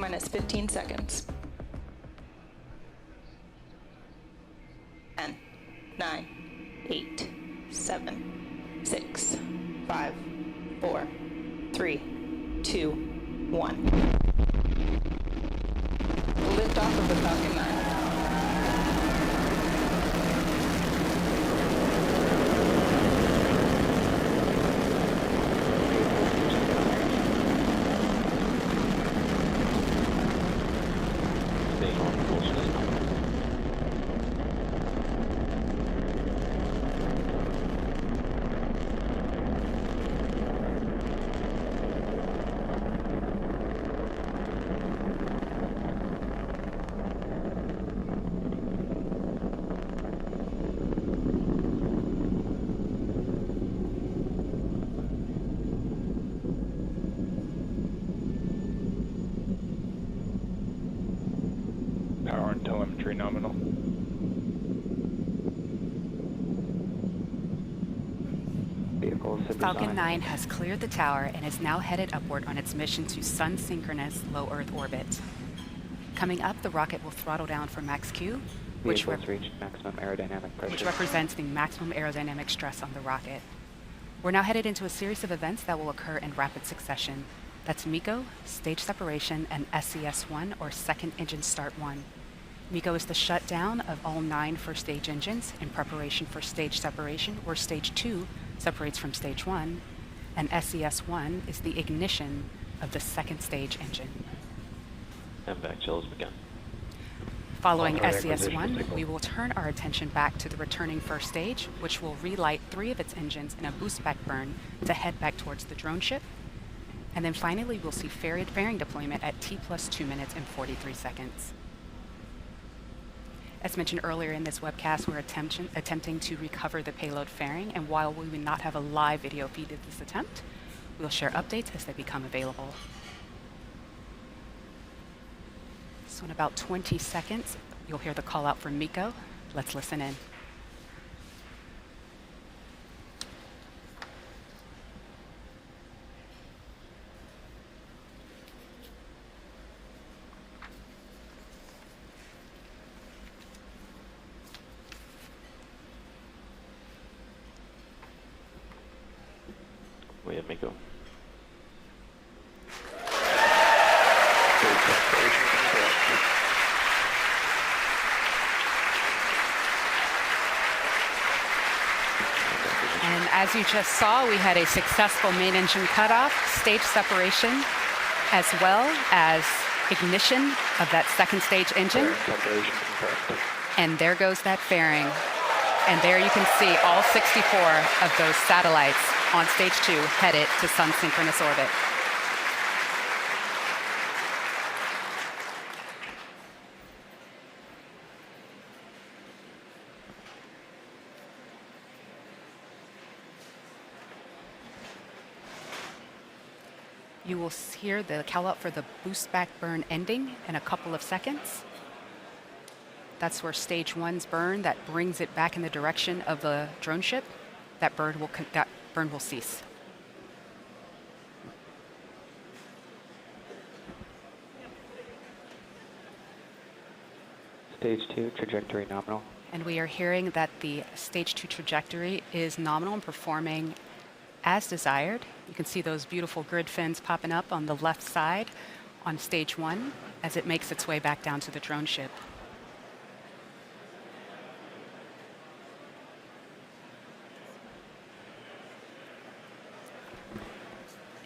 minus 15 seconds. 10, 9, 8, 7, 6, 5, 4, 3, 2, 1. Lift off of the Falcon 9. Power and telemetry nominal. Falcon 9 has cleared the tower and is now headed upward on its mission to sun-synchronous low Earth orbit. Coming up, the rocket will throttle down for max Q, which represents the maximum aerodynamic stress on the rocket. We're now headed into a series of events that will occur in rapid succession. That's MECO, stage separation, and SES-1, or second engine start 1. MECO is the shutdown of all 9 first stage engines in preparation for stage separation, where stage 2 separates from stage 1, and SES-1 is the ignition of the second stage engine. And back chill has begun. Following SES-1, we will turn our attention back to the returning first stage, which will relight 3 of its engines in a boost back burn to head back towards the drone ship. And then finally, we'll see fairing deployment at T plus 2 minutes and 43 seconds. As mentioned earlier in this webcast, we're attempting to recover the payload fairing, and while we will not have a live video feed of this attempt, we'll share updates as they become available. So in about 20 seconds, you'll hear the call out from MECO. Let's listen in. We have MECO. And as you just saw, we had a successful main engine cutoff, stage separation, as well as ignition of that second stage engine. And there goes that fairing. And there you can see all 64 of those satellites on stage 2 headed to sun-synchronous orbit. You will hear the call out for the boost back burn ending in a couple of seconds. That's where stage 1's burn that brings it back in the direction of the drone ship. That burn will cease. Stage 2 trajectory nominal. And we are hearing that the stage 2 trajectory is nominal and performing as desired. You can see those beautiful grid fins popping up on the left side on stage 1 as it makes its way back down to the drone ship.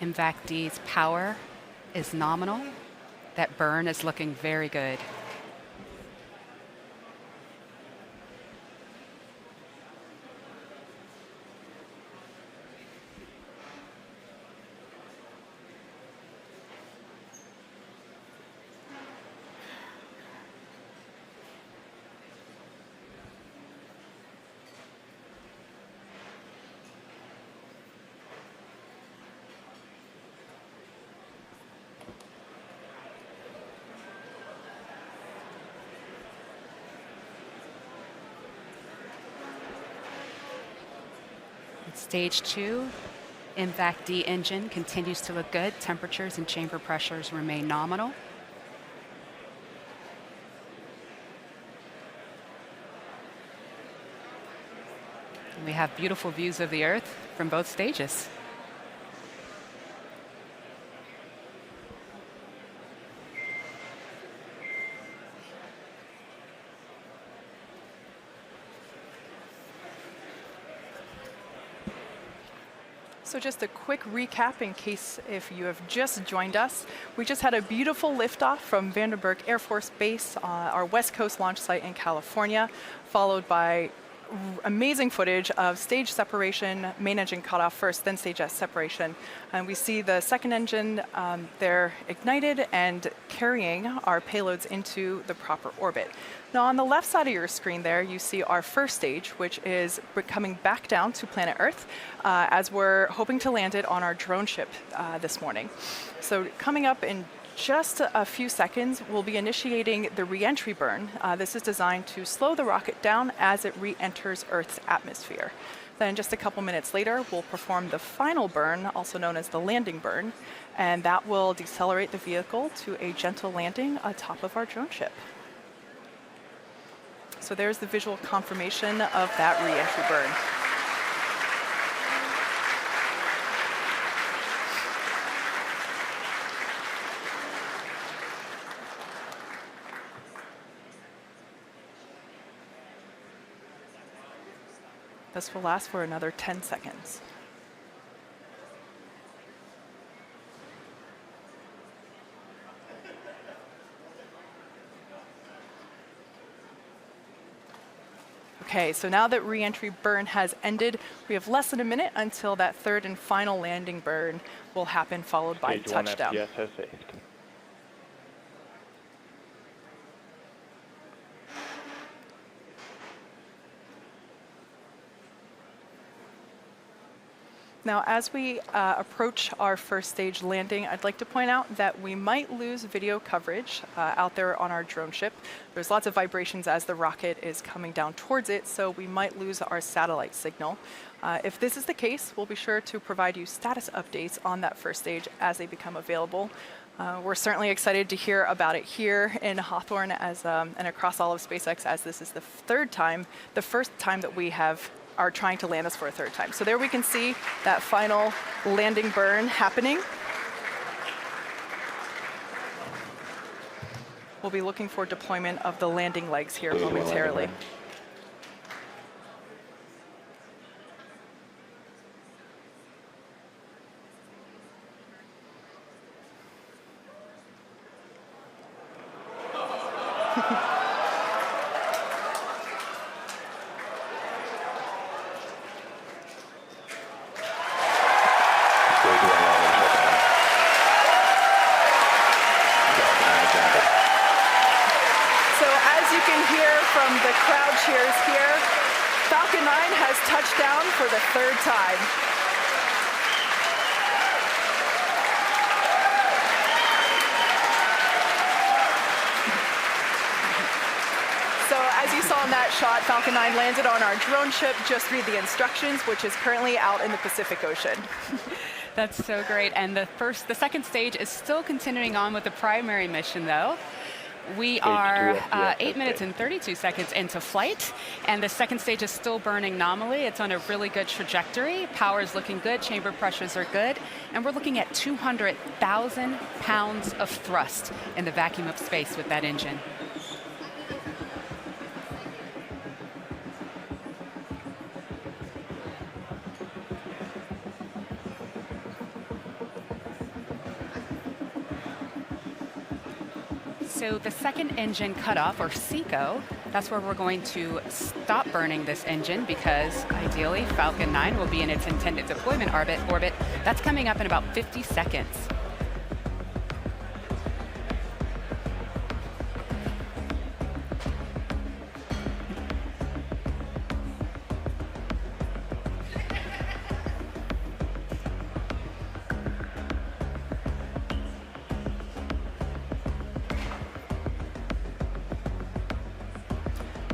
MVAC-D's power is nominal. That burn is looking very good. Stage 2, MVAC-D engine continues to look good. Temperatures and chamber pressures remain nominal. We have beautiful views of the Earth from both stages. So just a quick recap in case if you have just joined us. We just had a beautiful liftoff from Vandenberg Air Force Base, our West Coast launch site in California, followed by amazing footage of stage separation, main engine cut off first, then stage S separation. And we see the second engine there ignited and carrying our payloads into the proper orbit. Now on the left side of your screen there, you see our first stage, which is coming back down to planet Earth as we're hoping to land it on our drone ship this morning. So coming up in just a few seconds, we'll be initiating the re-entry burn. This is designed to slow the rocket down as it re-enters Earth's atmosphere. Then just a couple minutes later, we'll perform the final burn, also known as the landing burn, and that will decelerate the vehicle to a gentle landing atop of our drone ship. So there's the visual confirmation of that re-entry burn. This will last for another 10 seconds. Okay, so now that re-entry burn has ended, we have less than a minute until that third and final landing burn will happen, followed by Stage 1 touchdown. FPS has saved. Now, as we approach our first stage landing, I'd like to point out that we might lose video coverage out there on our drone ship. There's lots of vibrations as the rocket is coming down towards it, so we might lose our satellite signal. If this is the case, we'll be sure to provide you status updates on that first stage as they become available. We're certainly excited to hear about it here in Hawthorne and across all of SpaceX, as this is the first time that we are trying to land this for a third time. So there we can see that final landing burn happening. We'll be looking for deployment of the landing legs here momentarily. The crowd cheers here. Falcon 9 has touched down for the third time. So as you saw in that shot, Falcon 9 landed on our drone ship. Just read the instructions, which is currently out in the Pacific Ocean. That's so great. And the second stage is still continuing on with the primary mission, though. We are 8 minutes and 32 seconds into flight, and the second stage is still burning nominally. It's on a really good trajectory. Power is looking good, chamber pressures are good, and we're looking at 200,000 pounds of thrust in the vacuum of space with that engine. So the second engine cutoff, or SECO, that's where we're going to stop burning this engine, because ideally Falcon 9 will be in its intended deployment orbit. That's coming up in about 50 seconds.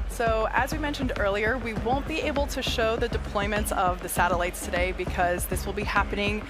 So as we mentioned earlier, we won't be able to show the deployments of the satellites today because this will be happening